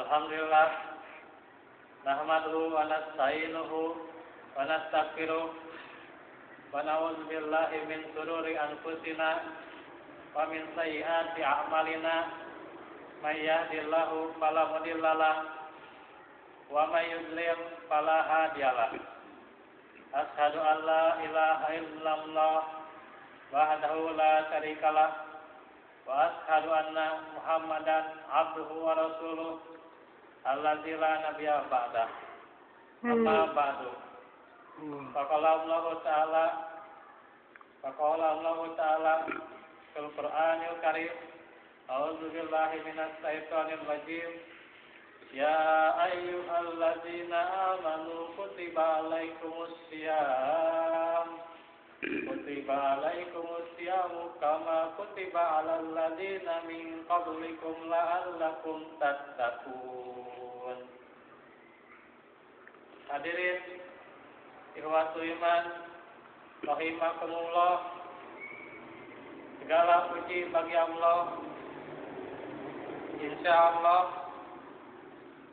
Alhamdulillah nahmaduhu wa nasta'inuhu wa nastaghfiruh wa na'udzu billahi min shururi anfusina wa min sayyiati a'malina may yahdihillahu fala mudhillalah wa may yudlil fala hadiyalah. Asyhadu an la ilaha illallah wahdahu la syarikalah wa asyhadu anna Muhammadan abduhu wa rasuluh alladzi la nabiyya ba'dah. Amma ba'du. Faqala Allah Ta'ala fil Qur'anil Karim. A'udzu billahi minasy syaithanir rajim. Ya ayyuhalladzina amanu kutiba alaikumus siyam kama kutiba alal ladzina min qablikum la'allakum tattaqun. Hadirin ikhwatul iman rahimakumullah, segala puji bagi Allah. Insyaallah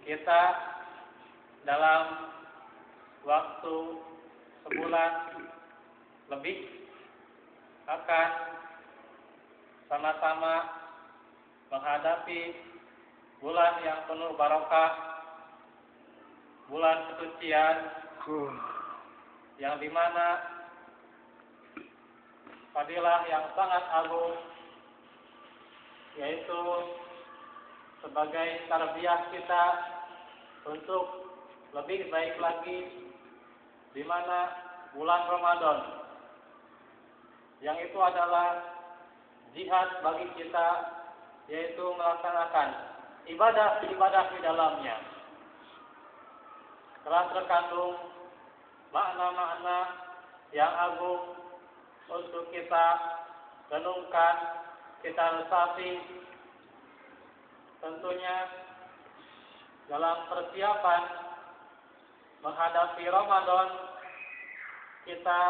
kita dalam waktu sebulan lebih akan sama-sama menghadapi bulan yang penuh barokah, bulan kesucian yang dimana fadilah yang sangat agung, yaitu sebagai tarbiyah kita untuk lebih baik lagi, di mana bulan Ramadan yang itu adalah jihad bagi kita, yaitu melaksanakan ibadah-ibadah di dalamnya. Telah terkandung makna-makna yang agung untuk kita renungkan, kita resapi. Tentunya dalam persiapan menghadapi Ramadan kita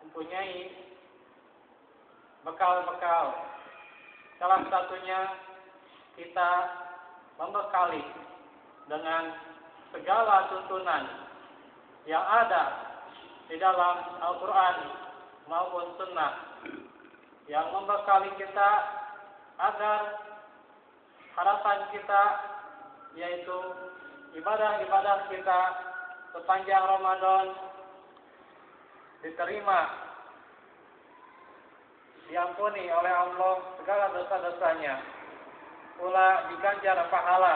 mempunyai bekal-bekal. Salah satunya kita membekali dengan segala tuntunan yang ada di dalam Al-Quran maupun Sunnah, yang membekali kita agar harapan kita, yaitu ibadah-ibadah kita sepanjang Ramadan diterima, diampuni oleh Allah segala dosa-dosanya, pula diganjar pahala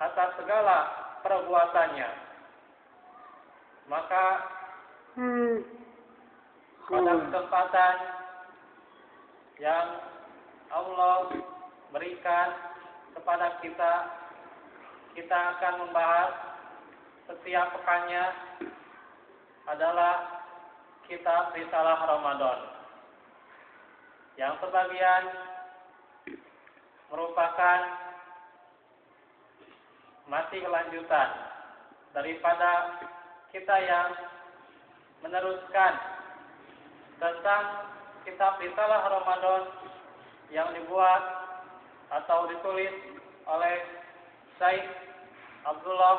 atas segala perbuatannya. Maka pada kesempatan yang Allah berikan kepada kita, kita akan membahas setiap pekannya adalah kitab Risalah Ramadan, yang sebagian merupakan masih lanjutan daripada kita yang meneruskan tentang kitab Risalah Ramadan yang dibuat atau ditulis oleh Syekh Abdullah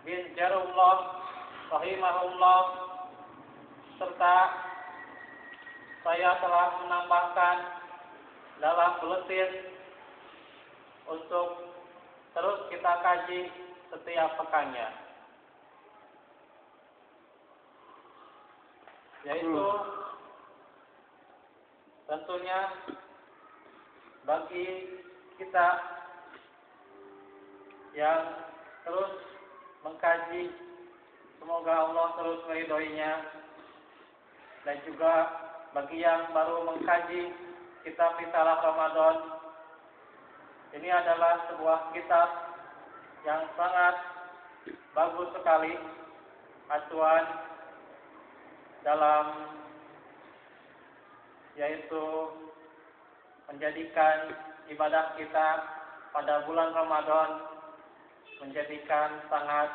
bin Jarullah rahimahullah, serta saya telah menambahkan dalam buletin untuk terus kita kaji setiap pekannya, yaitu tentunya bagi kita yang terus mengkaji, semoga Allah terus meridhoinya, dan juga bagi yang baru mengkaji kitab Risalah Ramadan, ini adalah sebuah kitab yang sangat bagus sekali, acuan dalam yaitu menjadikan ibadah kita pada bulan Ramadan menjadikan sangat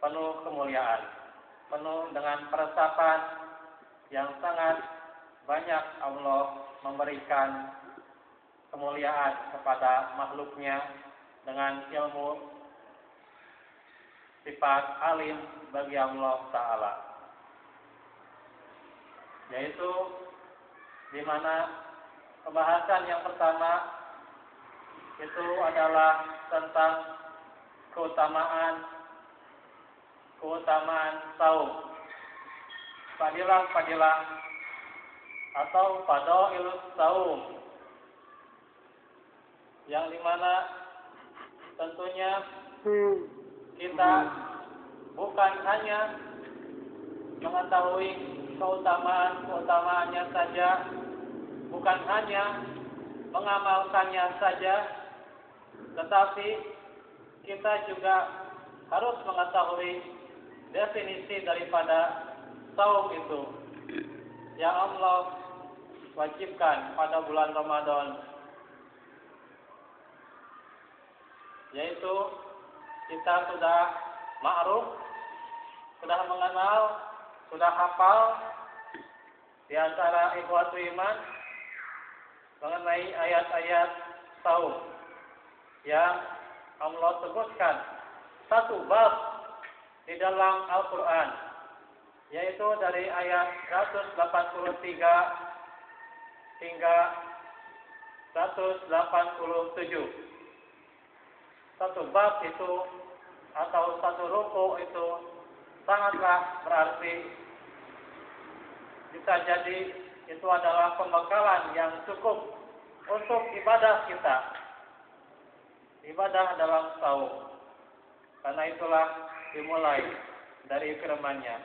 penuh kemuliaan, penuh dengan peresapan yang sangat banyak. Allah memberikan kemuliaan kepada makhluknya dengan ilmu sifat alim bagi Allah Ta'ala, yaitu di mana pembahasan yang pertama itu adalah tentang keutamaan saum, fadilah atau fadailus saum, yang dimana tentunya kita bukan hanya mengetahui keutamaannya saja, bukan hanya mengamalkannya saja, tetapi kita juga harus mengetahui definisi daripada saum itu yang Allah wajibkan pada bulan Ramadan, yaitu kita sudah ma'ruf, sudah mengenal, sudah hafal di antara ikhwatu iman mengenai ayat-ayat saum yang Allah sebutkan satu bab di dalam Al-Quran, yaitu dari ayat 183 hingga 187. Satu bab itu atau satu ruku itu sangatlah berarti. Bisa jadi itu adalah pembekalan yang cukup untuk ibadah kita, ibadah dalam saum. Karena itulah dimulai dari firman-Nya,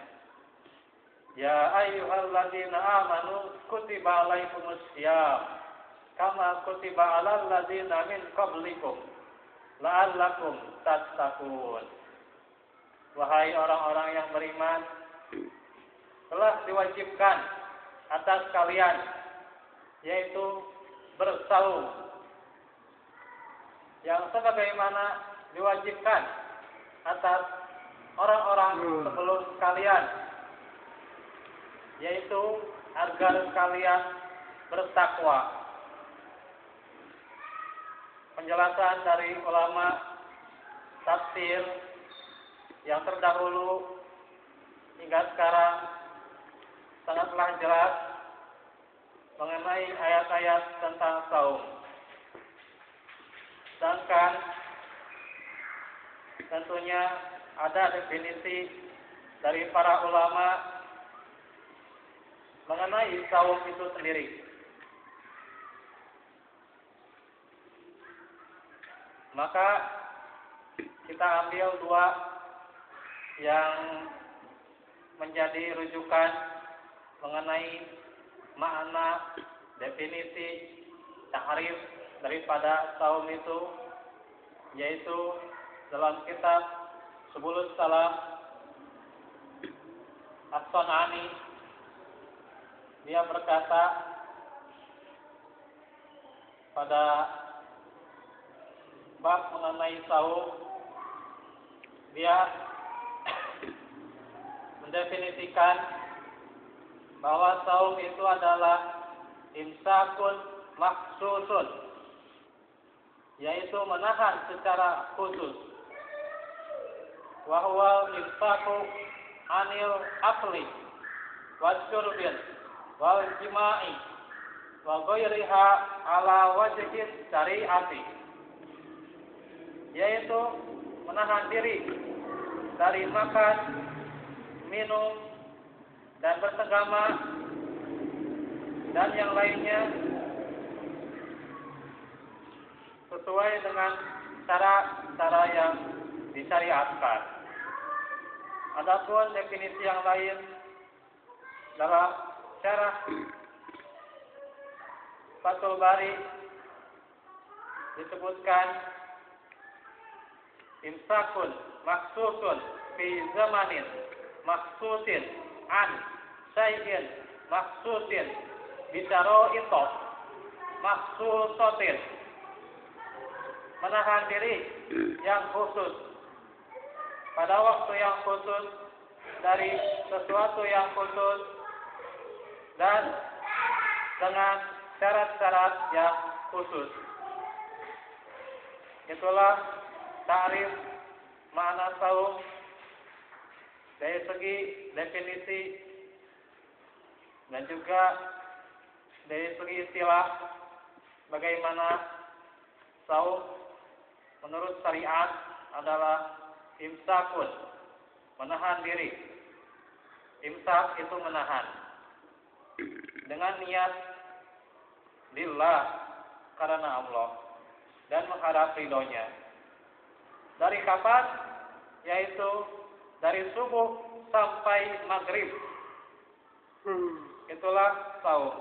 ya ayyuhalladzina amanu kutiba alaikumus syiyam kama kutiba alal ladzina min qablikum la'allakum tattaqun. Wahai orang-orang yang beriman, telah diwajibkan atas kalian yaitu bersaum, yang sebagaimana diwajibkan atas orang-orang sebelum kalian, yaitu agar kalian bertakwa. Penjelasan dari ulama tafsir yang terdahulu hingga sekarang sangatlah jelas mengenai ayat-ayat tentang saum. Sedangkan tentunya ada definisi dari para ulama mengenai saum itu sendiri. Maka kita ambil dua yang menjadi rujukan mengenai makna definisi tahrif daripada saum itu, yaitu dalam kitab Subulus Salam As-Sun'ani, dia berkata pada bab mengenai saum, dia mendefinisikan bahwa saum itu adalah imsakun maksusun, yaitu menahan secara khusus. Wa huwa imsaku anil akli wa syurbin wal jima'i wa ghairiha ala wajhi syari'ati, yaitu menahan diri dari makan, minum, dan bersenggama dan yang lainnya sesuai dengan cara-cara yang disyariatkan. Adapun definisi yang lain dalam syarah Fathul Bari disebutkan imsakun maksusun fi zamanin maksusin an syai'in maksusin bisyara'ito maksusotin, menahan diri yang khusus pada waktu yang khusus dari sesuatu yang khusus dan dengan syarat-syarat yang khusus. itulah ta'rif makna saum dari segi definisi dan juga dari segi istilah bagaimana saum menurut syariat adalah imsakun, menahan diri. Imsak itu menahan dengan niat lillah, karena Allah, dan mengharap ridhonya. Dari kapan? Yaitu dari subuh sampai maghrib. Itulah saum.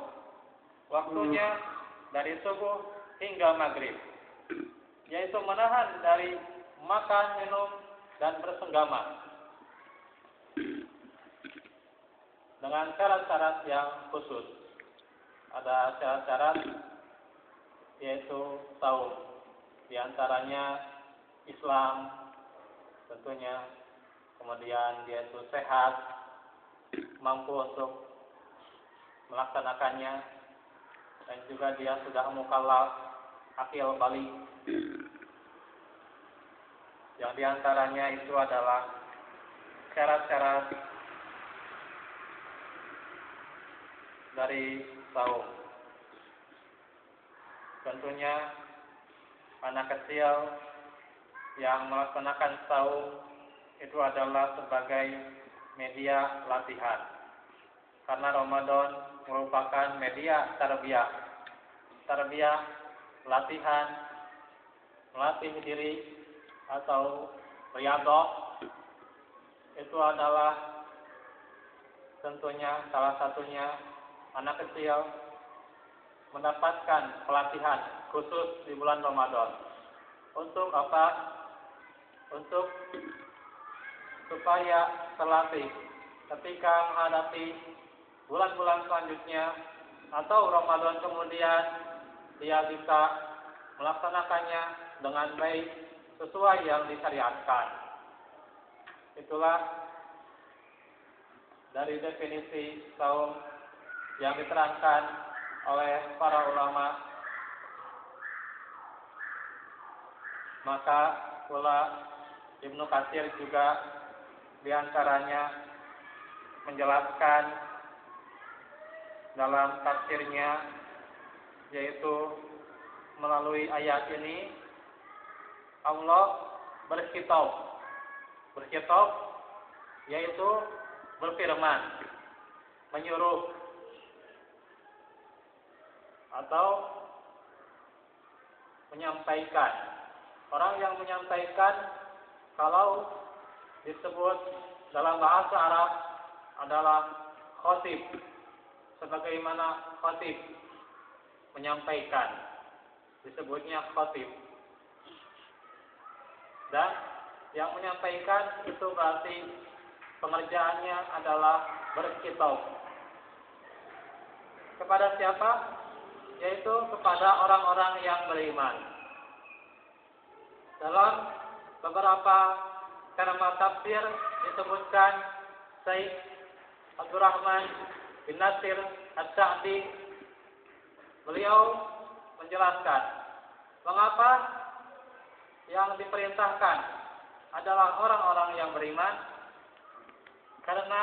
Waktunya dari subuh hingga maghrib. Yaitu menahan dari makan, minum, dan bersenggama. Dengan syarat-syarat yang khusus. Ada syarat-syarat yaitu saum. Di antaranya Islam tentunya, kemudian dia itu sehat, mampu untuk melaksanakannya, dan juga dia sudah mukallaf, akil balik. Yang di antaranya itu adalah syarat-syarat dari saum. Tentunya anak kecil yang melaksanakan saum itu adalah sebagai media latihan. Karena Ramadan merupakan media tarbiyah. Tarbiyah, latihan, melatih diri atau riyadhah itu adalah tentunya salah satunya anak kecil mendapatkan pelatihan khusus di bulan Ramadan. Untuk apa? Untuk supaya terlatih ketika menghadapi bulan-bulan selanjutnya atau Ramadan kemudian dia bisa melaksanakannya dengan baik sesuai yang disyariatkan. Itulah dari definisi saum yang diterangkan oleh para ulama. Maka pula Ibnu Katsir juga diantaranya menjelaskan dalam tafsirnya, yaitu melalui ayat ini Allah berkitab yaitu berfirman, menyuruh atau menyampaikan. Orang yang menyampaikan kalau disebut dalam bahasa Arab adalah khatib. Sebagaimana khatib menyampaikan, disebutnya khatib. Dan yang menyampaikan itu berarti pengerjaannya adalah berkitab. Kepada siapa? Yaitu kepada orang-orang yang beriman. Dalam beberapa terma tafsir disebutkan Syekh Abdurrahman bin Nasir As-Sa'di, beliau menjelaskan mengapa yang diperintahkan adalah orang-orang yang beriman, karena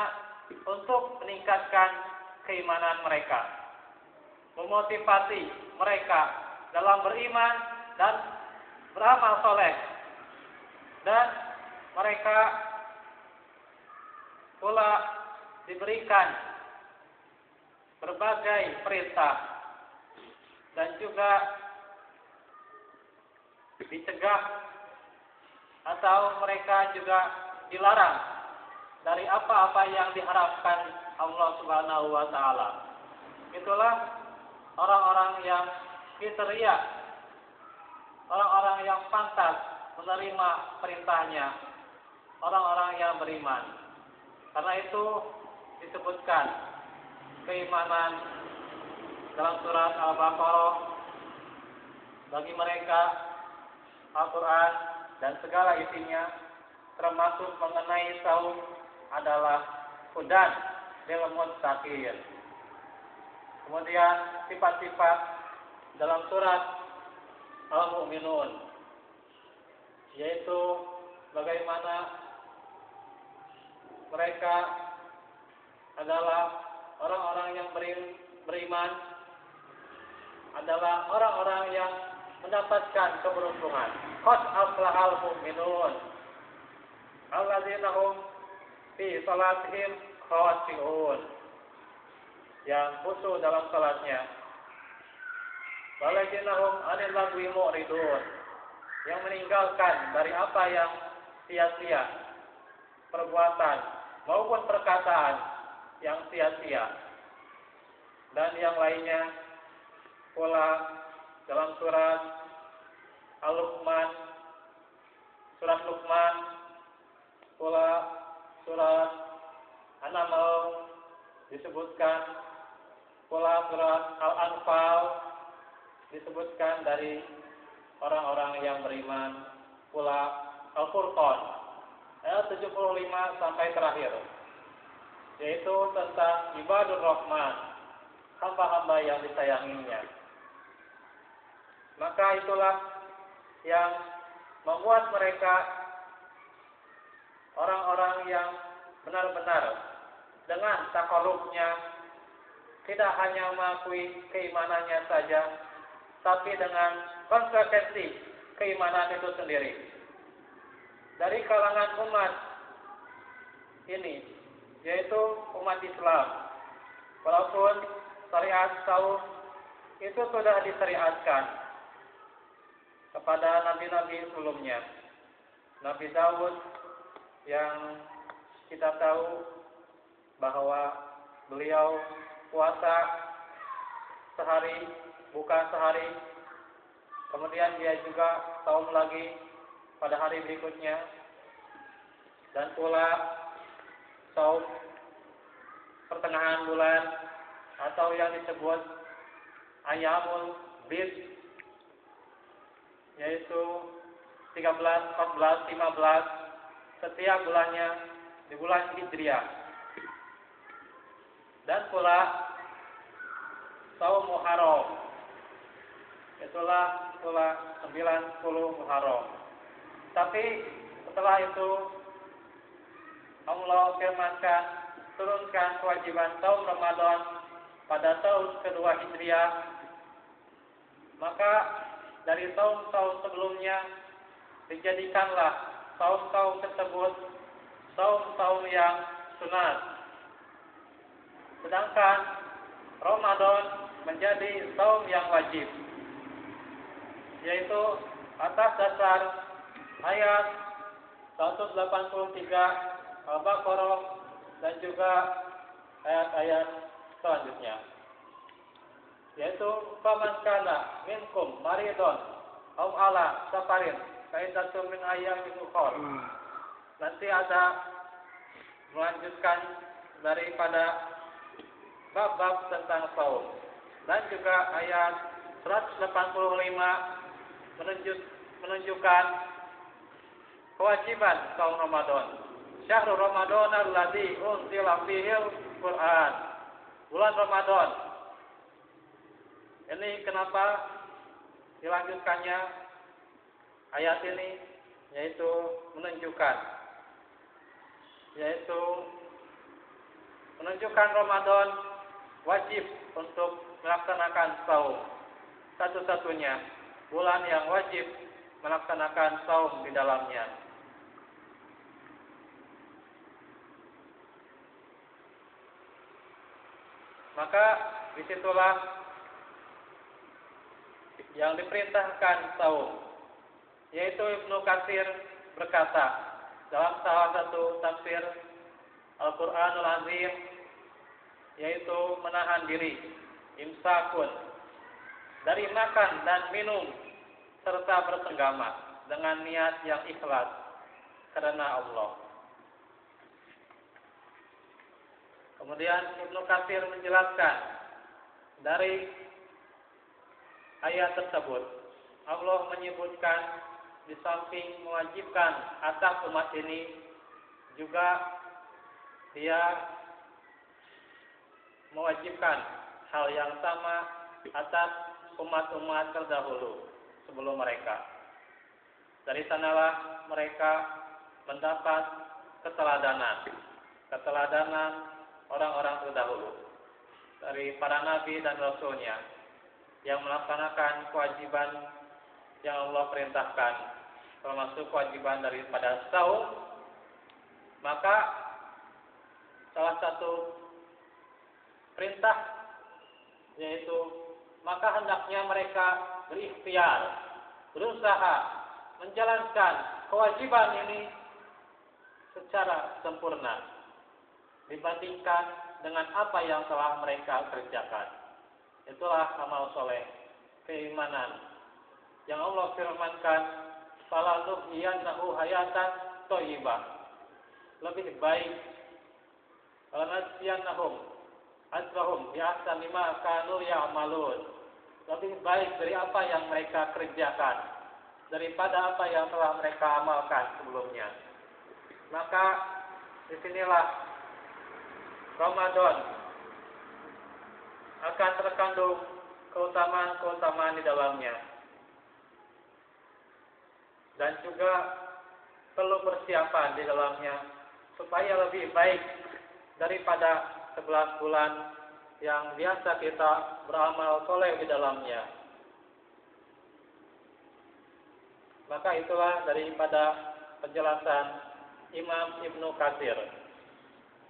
untuk meningkatkan keimanan mereka, memotivasi mereka dalam beriman dan beramal soleh, dan mereka pula diberikan berbagai perintah dan juga dicegah atau mereka juga dilarang dari apa-apa yang diharapkan Allah Subhanahu wa taala. Itulah orang-orang yang kriteria, orang-orang yang pantas menerima perintahnya, orang-orang yang beriman. Karena itu disebutkan keimanan dalam surat Al-Baqarah, bagi mereka Al-Quran dan segala isinya, termasuk mengenai saum, adalah hudan lil muttaqin. Kemudian sifat-sifat dalam surat Al-Mu'minun, yaitu bagaimana mereka adalah orang-orang yang beriman, adalah orang-orang yang mendapatkan keberuntungan. Qad aflahal mu'minun alladzina hum fi salatihim khashi'un, yang khusyuk dalam salatnya. Walladzina hum 'anil lagwi mu'ridun, yang meninggalkan dari apa yang sia-sia, perbuatan maupun perkataan yang sia-sia. Dan yang lainnya pula dalam surat Al-Luqman, surat Luqman, pula surat An-Naml disebutkan, pula surat Al-Anfal disebutkan dari orang-orang yang beriman, pula Al-Furqan ayat 75 sampai terakhir, yaitu tentang ibadur rahman, hamba-hamba yang disayanginya. Maka itulah yang membuat mereka orang-orang yang benar-benar dengan takarrubnya tidak hanya mengakui keimanannya saja, tapi dengan konsekuensi keimanan itu sendiri. Dari kalangan umat ini, yaitu umat Islam, walaupun syariat saum itu sudah disyariatkan kepada nabi-nabi sebelumnya. Nabi Daud yang kita tahu bahwa beliau puasa sehari, buka sehari, kemudian dia juga saum lagi pada hari berikutnya, dan pula saum pertengahan bulan atau yang disebut Ayyamul Bid, yaitu 13, 14, 15 setiap bulannya di bulan Hijriah. Dan pula saum Muharram, itulah pula 90 Muharram. Tapi setelah itu Allah firmankan, turunkan kewajiban saum Ramadan pada tahun kedua Hijriah. Maka dari tahun-tahun sebelumnya dijadikanlah tahun-tahun tersebut tahun-tahun yang sunat. Sedangkan Ramadan menjadi tahun yang wajib, yaitu atas dasar ayat 183 Al-Baqarah dan juga ayat-ayat selanjutnya, yaitu faman kana minkum maridun aw ala safarin fa iddatun min ayyamin ukhra. Nanti ada melanjutkan daripada bab-bab tentang saum, dan juga ayat 185 menunjukkan kewajiban saum Ramadan. Syahrul Ramadan alladzi unzila fihil Qur'an. Bulan Ramadan. Ini kenapa dilanjutkannya ayat ini, yaitu menunjukkan Ramadan wajib untuk melaksanakan saum. Satu-satunya bulan yang wajib melaksanakan saum di dalamnya. Maka disitulah yang diperintahkan saum, yaitu Ibnu Katsir berkata dalam salah satu tafsir Al-Qur'anul Azim, yaitu menahan diri, imsakun, dari makan dan minum serta bersenggama dengan niat yang ikhlas karena Allah. Kemudian Ibnu Katsir menjelaskan dari ayat tersebut, Allah menyebutkan di samping mewajibkan atas umat ini, juga Dia mewajibkan hal yang sama atas umat-umat terdahulu sebelum mereka. Dari sanalah mereka mendapat keteladanan orang-orang terdahulu dari para nabi dan rasulnya yang melaksanakan kewajiban yang Allah perintahkan, termasuk kewajiban daripada saum. Maka salah satu perintah yaitu maka hendaknya mereka berikhtiar, berusaha menjalankan kewajiban ini secara sempurna dibandingkan dengan apa yang telah mereka kerjakan. Itulah amal soleh, keimanan yang Allah firmankan, fala nuhyiyannahu hayatan thayyibah. Lebih baik lanasiyannahum ajrahum bi ahsani ma kanu ya'malun. Lebih baik dari apa yang mereka kerjakan daripada apa yang telah mereka amalkan sebelumnya. Maka disinilah Ramadan akan terkandung keutamaan-keutamaan di dalamnya. Dan juga perlu persiapan di dalamnya supaya lebih baik daripada 11 bulan yang biasa kita beramal soleh di dalamnya. Maka itulah daripada penjelasan Imam Ibnu Katsir.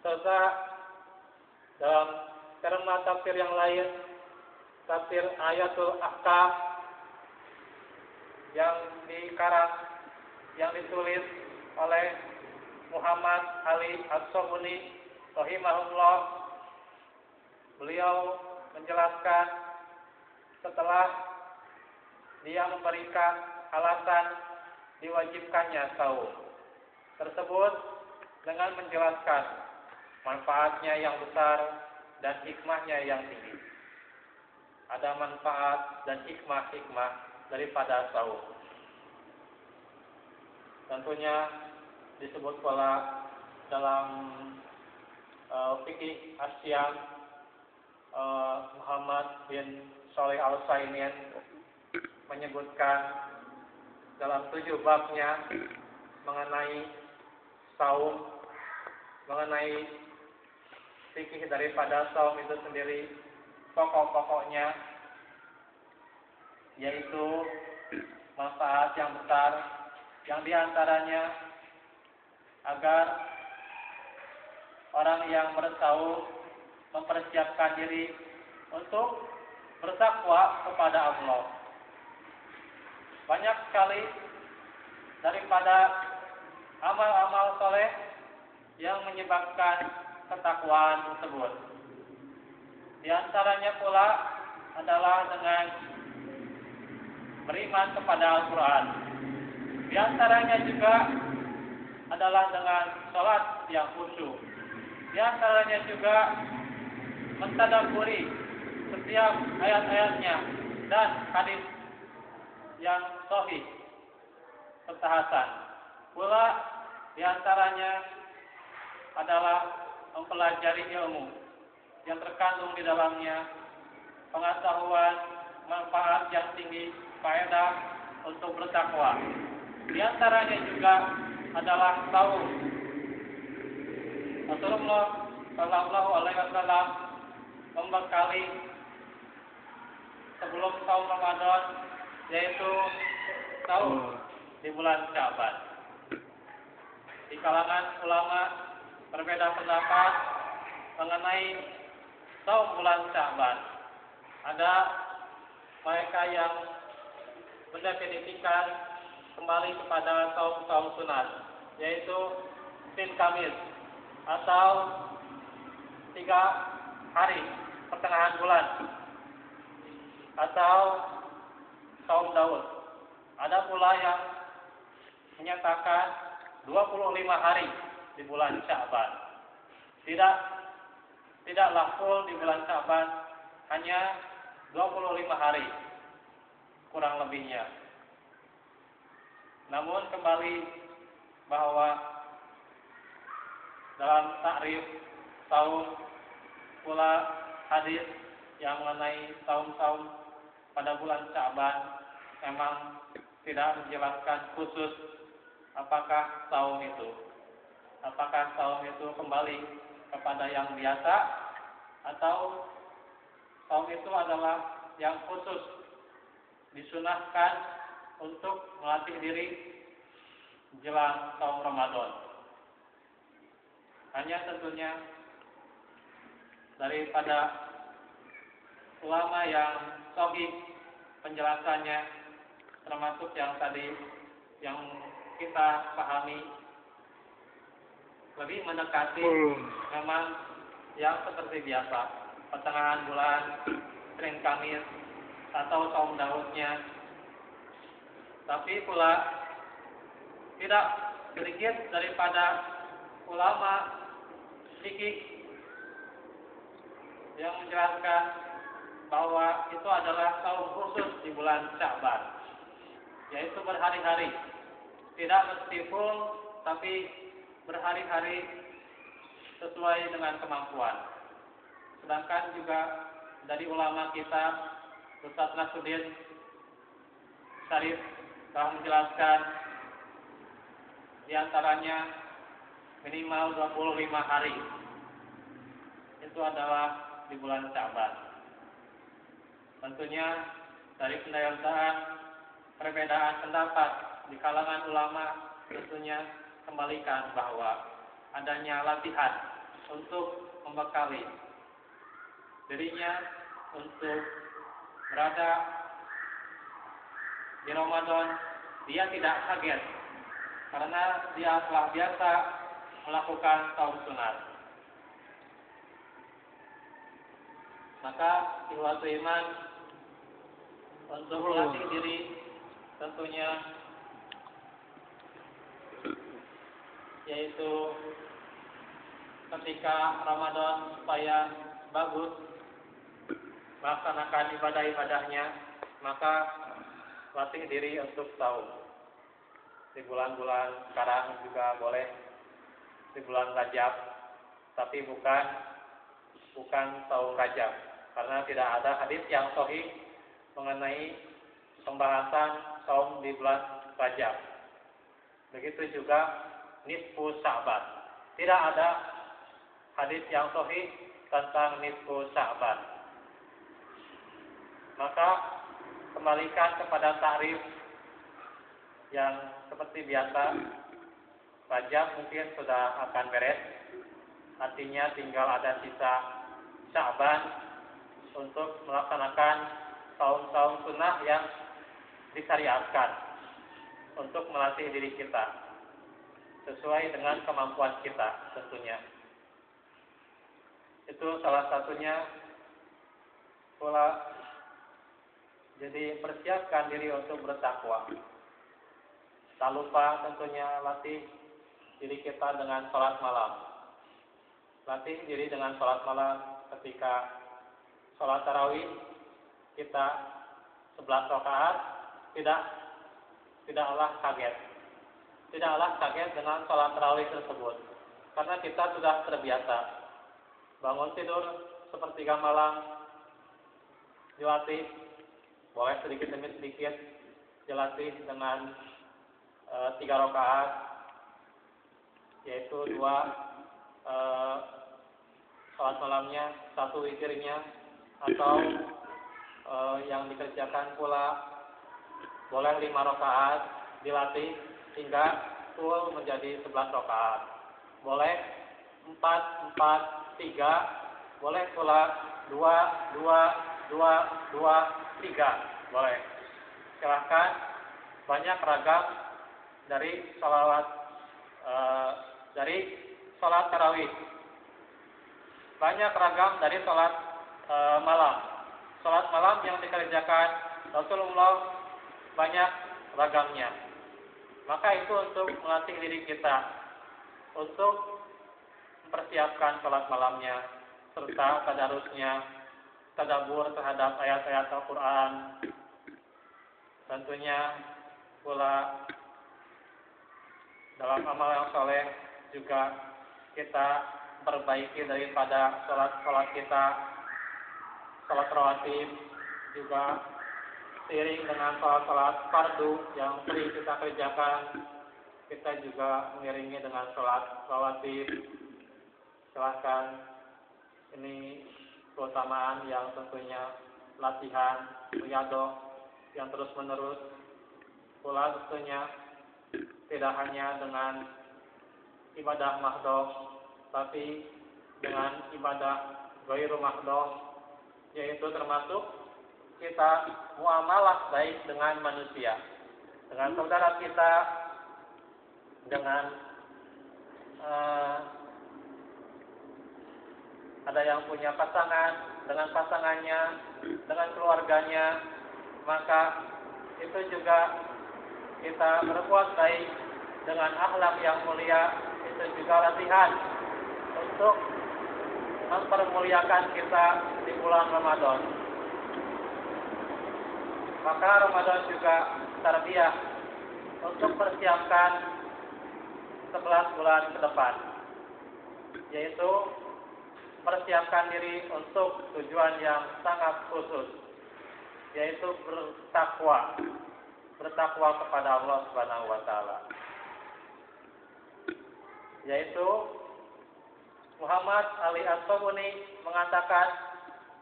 Serta dalam terma tafsir yang lain, tafsir Ayatul Ahkam yang dikarang, yang ditulis oleh Muhammad Ali As-Sabuni rahimahullah. Beliau menjelaskan setelah dia memberikan alasan diwajibkannya saum tersebut dengan menjelaskan manfaatnya yang besar dan hikmahnya yang tinggi. Ada manfaat dan hikmah-hikmah daripada saum. Tentunya disebut pula dalam fikih Asyam Muhammad bin Shalih Al-Utsaimin menyebutkan dalam 7 babnya mengenai saum, mengenai fikih daripada saum itu sendiri, pokok-pokoknya yaitu manfaat yang besar, yang diantaranya agar orang yang bersaum mempersiapkan diri untuk bertakwa kepada Allah. Banyak sekali daripada amal-amal soleh yang menyebabkan ketakwaan tersebut. Di antaranya pula adalah dengan beriman kepada Al-Quran. Di antaranya juga adalah dengan sholat yang khusyuk. Di antaranya juga mentadabburi setiap ayat-ayatnya dan hadis yang sahih serta hasan. Pula di antaranya adalah mempelajari ilmu yang terkandung di dalamnya, pengetahuan manfaat yang tinggi, faedah untuk bertakwa. Di antaranya juga adalah saum. Rasulullah Shallallahu Alaihi Wasallam membekali sebelum saum Ramadan, yaitu saum di bulan Sya'ban. Di kalangan ulama berbeda pendapat mengenai saum bulan Sya'ban. Ada mereka yang mendefinisikan kembali kepada saum sunat, yaitu Senin Kamis atau 3 hari pertengahan bulan, atau saum Daud. Ada pula yang menyatakan 25 hari di bulan Sya'ban. Tidaklah full di bulan Sya'ban, hanya 25 hari kurang lebihnya. Namun kembali bahwa dalam takrif saum pula hadis yang mengenai saum-saum pada bulan Sya'ban memang tidak menjelaskan khusus apakah saum itu. Apakah saum itu kembali kepada yang biasa atau saum itu adalah yang khusus disunahkan untuk melatih diri jelang saum Ramadan. Hanya tentunya daripada ulama yang sahih penjelasannya, termasuk yang tadi yang kita pahami lebih mendekati memang yang seperti biasa, pertengahan bulan, Senin Kamis atau saum Daudnya. Tapi pula tidak sedikit daripada ulama fikih yang menjelaskan bahwa itu adalah saum khusus di bulan Sya'ban, yaitu berhari-hari, tidak mesti full, tapi berhari-hari sesuai dengan kemampuan. Sedangkan juga dari ulama kita, Ustaz Nasruddin Syarif telah menjelaskan diantaranya minimal 25 hari. Itu adalah di bulan Sya'ban. Tentunya dari perbedaan pendapat di kalangan ulama tentunya kembalikan bahwa adanya latihan untuk membekali dirinya untuk berada di Ramadan, dia tidak kaget karena dia telah biasa melakukan saum sunat. Maka ikhwatu iman, untuk melatih diri tentunya yaitu ketika Ramadan supaya bagus melaksanakan ibadah-ibadahnya, maka latih diri untuk saum. Di bulan-bulan sekarang juga boleh, di bulan Rajab, tapi bukan saum Rajab, karena tidak ada hadis yang sahih mengenai pembahasan saum di bulan Rajab. Begitu juga nisfu Sya'ban, tidak ada hadis yang sahih tentang nisfu Sya'ban. Maka kembalikan kepada ta'rif yang seperti biasa. Rajab mungkin sudah akan beres, artinya tinggal ada sisa Sya'ban untuk melaksanakan saum-saum sunnah yang disyariatkan untuk melatih diri kita sesuai dengan kemampuan kita tentunya. Itu salah satunya pula. Jadi persiapkan diri untuk bertakwa. Tak lupa tentunya latih diri kita dengan sholat malam. Latih diri dengan sholat malam ketika sholat tarawih kita 11 rakaat, tidaklah kaget. Tidaklah kaget dengan sholat tarawih tersebut, karena kita sudah terbiasa. Bangun tidur sepertiga malam dilatih, boleh sedikit demi sedikit dilatih dengan 3 rakaat, yaitu 2 sholat malamnya, 1 witirnya, atau yang dikerjakan pula boleh 5 rakaat dilatih hingga full menjadi 11 rakaat. Boleh 4, 4, 3, boleh pula 2, 2, 2, 2, 3, boleh. Silahkan, banyak ragam dari sholat tarawih. Banyak ragam dari sholat malam. Sholat malam yang dikerjakan Rasulullah banyak ragamnya. Maka itu untuk melatih diri kita untuk mempersiapkan sholat malamnya, serta tadarusnya, tadabbur terhadap ayat-ayat Al-Quran. Tentunya pula dalam amal yang soleh juga kita perbaiki daripada sholat kita, sholat rawatib juga seiring dengan sholat-sholat fardu yang sering kita kerjakan, kita juga mengiringi dengan sholat rawatib. Silahkan, ini keutamaan yang tentunya latihan riyadoh yang terus menerus. Pula tentunya tidak hanya dengan ibadah mahdoh, tapi dengan ibadah ghairu mahdoh, yaitu termasuk kita muamalah baik dengan manusia, dengan saudara kita, dengan ada yang punya pasangan, dengan pasangannya, dengan keluarganya, maka itu juga kita berbuat baik dengan akhlak yang mulia. Itu juga latihan untuk mempermuliakan kita di bulan Ramadan. Maka Ramadan juga tarbiyah untuk persiapkan 11 bulan ke depan, yaitu persiapkan diri untuk tujuan yang sangat khusus, yaitu bertakwa kepada Allah Subhanahu wa taala. Yaitu Muhammad Ali As-Sabuni mengatakan,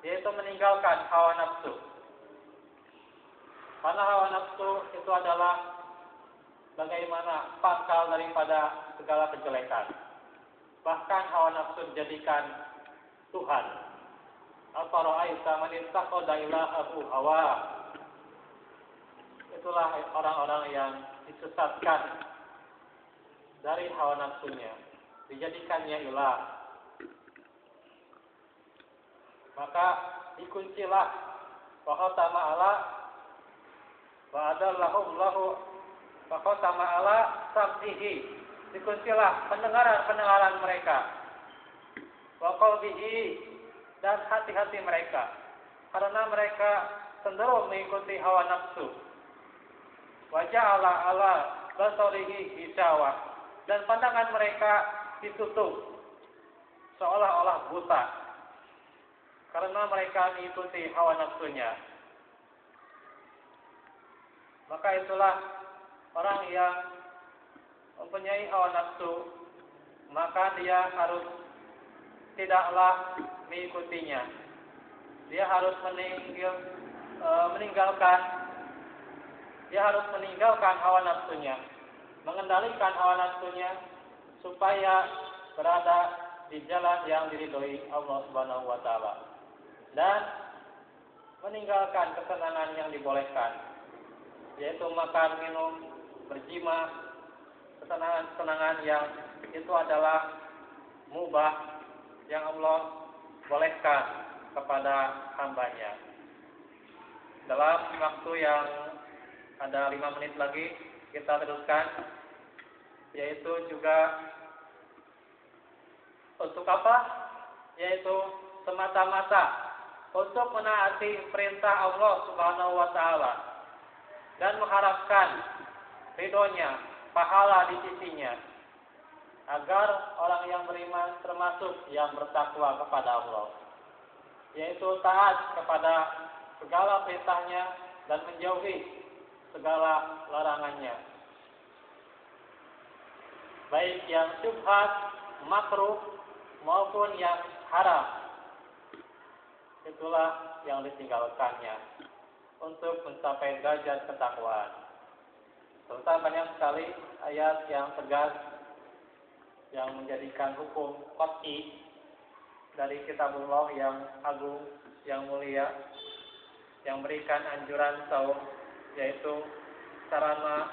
yaitu meninggalkan hawa nafsu. Karena hawa nafsu itu adalah bagaimana pangkal daripada segala kejelekan. Bahkan hawa nafsu dijadikan Tuhan. Afara'aita man ittakhadha ilahahu hawa. Itulah orang-orang yang disesatkan dari hawa nafsunya, dijadikannya ilah. Maka dikuncilah wa khatama ala wa adallahum lahu wa khatama ala sam'ihi. Dikuncilah pendengaran mereka, wa qalbihi, dan hati-hati mereka, karena mereka cenderung mengikuti hawa nafsu. Wa ja'ala ala basarihi gishawa, dan pandangan mereka ditutup seolah-olah buta karena mereka mengikuti hawa nafsunya. Maka itulah orang yang mempunyai hawa nafsu, maka dia harus tidaklah mengikutinya. Dia harus meninggalkan hawa nafsunya, mengendalikan hawa nafsunya supaya berada di jalan yang diridhoi Allah Subhanahu wa taala, dan meninggalkan kesenangan yang dibolehkan, yaitu makan, minum, berjima, kesenangan yang itu adalah mubah yang Allah bolehkan kepada hambanya. Dalam waktu yang ada 5 menit lagi, kita teruskan, yaitu juga untuk apa? Yaitu semata-mata untuk menaati perintah Allah Subhanahu wa taala dan mengharapkan ridhonya, pahala di sisinya, agar orang yang beriman termasuk yang bertakwa kepada Allah, yaitu taat kepada segala perintahnya dan menjauhi segala larangannya, baik yang syubhat, makruh, maupun yang haram. Itulah yang ditinggalkannya untuk mencapai derajat ketakwaan. Serta banyak sekali ayat yang tegas yang menjadikan hukum qat'i dari kitabullah yang agung, yang mulia, yang berikan anjuran saum, yaitu sarana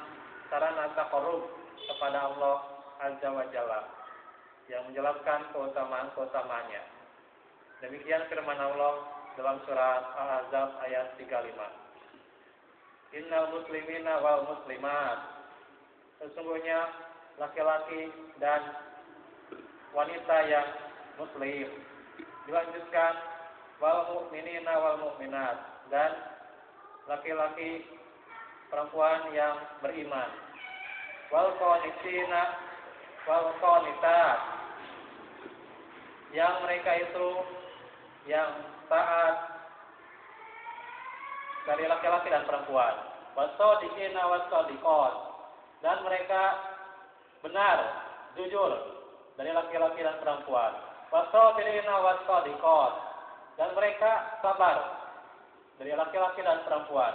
taqarrub kepada Allah Azza wa Jalla, yang menjelaskan keutamaan-keutamaannya. Demikian firman Allah dalam surat Al-Ahzab ayat 35. Innal muslimina wal muslimat, sesungguhnya laki-laki dan wanita yang muslim. Dilanjutkan wal mu'minina wal mu'minat, dan laki-laki perempuan yang beriman. Wal qanitina wal qanitat, yang mereka itu yang taat dari laki-laki dan perempuan. Wasodiqina wasodiqot, dan mereka benar, jujur dari laki-laki dan perempuan. Wasabirina wasodiqot, dan mereka sabar dari laki-laki dan perempuan.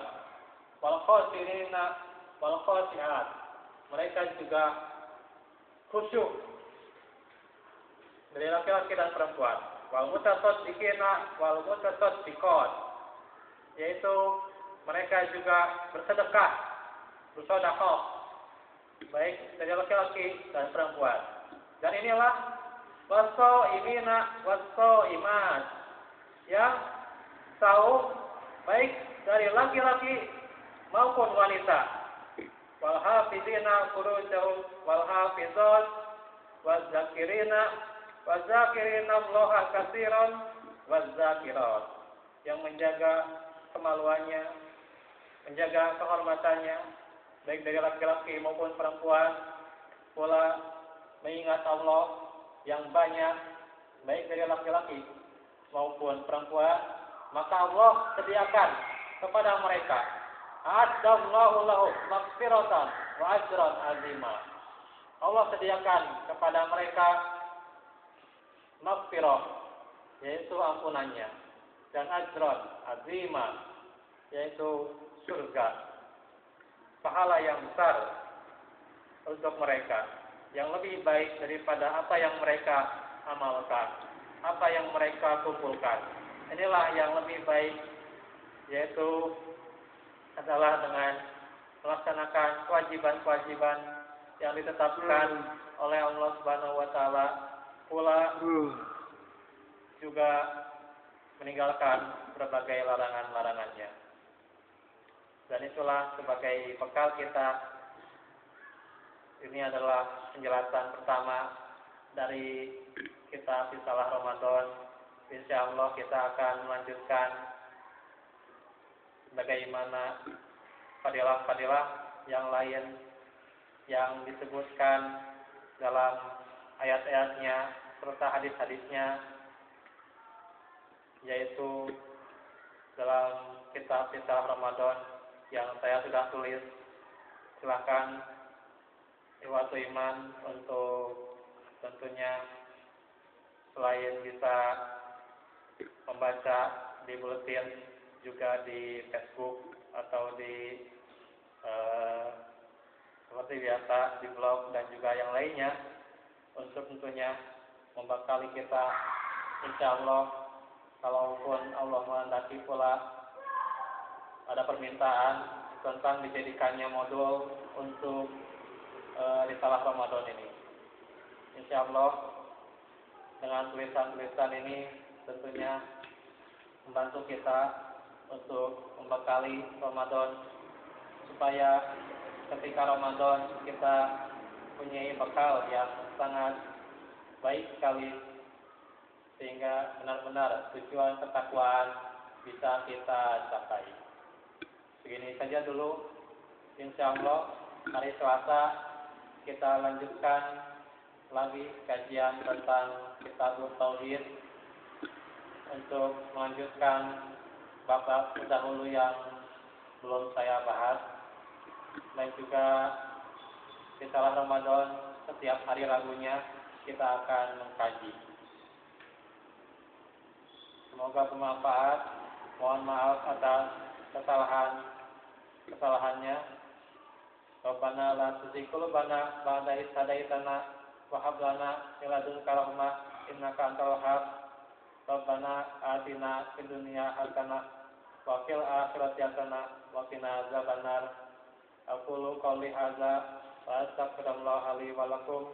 Wal khosirina wal khosiat, mereka juga khusyuk dari laki-laki dan perempuan. Wal mutasaddiqina wal mutasaddiqat, yaitu mereka juga bersedekah, bersedekah, baik dari laki-laki dan perempuan. Dan inilah wasoimina wasoimat, yang saum baik dari laki-laki maupun wanita. Wal hafizina furujahum wal hafizat waz zakirina Allaha katsiran waz zakirat, yang menjaga kemaluannya, menjaga kehormatannya baik dari laki-laki maupun perempuan, pula mengingat Allah yang banyak baik dari laki-laki maupun perempuan, maka Allah sediakan kepada mereka a'addallahu lahum maghfiratan wa ajran azima. Allah sediakan kepada mereka maghfirah, yaitu ampunannya, dan ajran azima, yaitu surga, pahala yang besar untuk mereka, yang lebih baik daripada apa yang mereka amalkan, apa yang mereka kumpulkan. Inilah yang lebih baik, yaitu adalah dengan melaksanakan kewajiban-kewajiban yang ditetapkan oleh Allah Subhanahu wa taala, pula juga meninggalkan berbagai larangan-larangannya. Dan itulah sebagai bekal kita. Ini adalah penjelasan pertama dari kitab Risalah Ramadan. Insyaallah kita akan melanjutkan bagaimana fadilah-fadilah yang lain yang disebutkan dalam ayat-ayatnya serta hadis-hadisnya, yaitu dalam kitab Risalah Ramadan yang saya sudah tulis. Silakan Ikhwatu Iman untuk tentunya selain bisa membaca di buletin, juga di Facebook atau di seperti biasa di blog dan juga yang lainnya, untuk tentunya membekali kita. Insyaallah, kalaupun Allah menghendaki pula ada permintaan tentang dijadikannya modul untuk Risalah Ramadan ini. Insyaallah dengan tulisan-tulisan ini tentunya membantu kita untuk membekali Ramadan, supaya ketika Ramadan kita punya bekal yang sangat baik sekali, sehingga benar-benar tujuan ketakwaan bisa kita capai. Begini saja dulu. Insyaallah hari Selasa kita lanjutkan lagi kajian tentang Kitabut Tauhid, untuk melanjutkan bab-bab terdahulu yang belum saya bahas. Dan juga Risalah Ramadan setiap hari Rabunya kita akan mengkaji. Semoga bermanfaat. Mohon maaf atas kesalahannya. Rabbana la tuzigh qulubana ba'da idh hadaitana wa hab lana min ladunka rahmah innaka antal wahhab. Rabbana atina fid dunya hasanah wa fil akhirati hasanah wa qina azabannar. Aqulu qouli hadza wa astaghfirullah li wa lakum.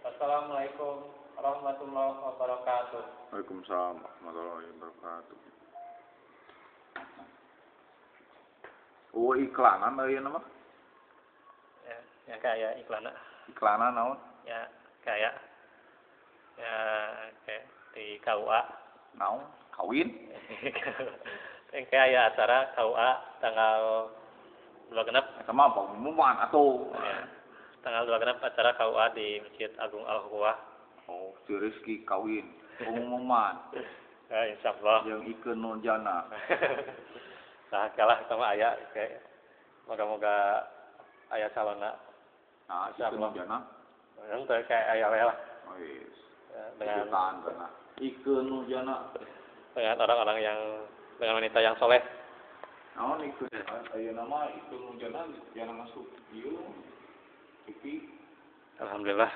Wassalamualaikum warahmatullahi wabarakatuh. Waalaikumsalam warahmatullahi wabarakatuh. Oh, iklanan aya nama? Ya kayak iklan. Iklanan naon? Ya kayak di KUA. Naon? Kawin? Kayak acara KUA tanggal 26. Sama pengumuman atau Ya, tanggal 26 acara KUA di Masjid Agung Al-Huwa. oh, si Rizky kawin. Pengumuman. Ya, insyaallah. Yang ikeun non jana. Nah, kalah sama ayah kayak moga-moga ayah calona Nah, Insya Allah. ikeun jana. yang kayak ayah we lah Oh, yes. ya, dengan Ikutan jana. Ikeun nu jana. orang-orang yang dengan wanita yang soleh. Naon ikeun? Ayeuna mah ikeun nu jana masuk ieu. TV. Alhamdulillah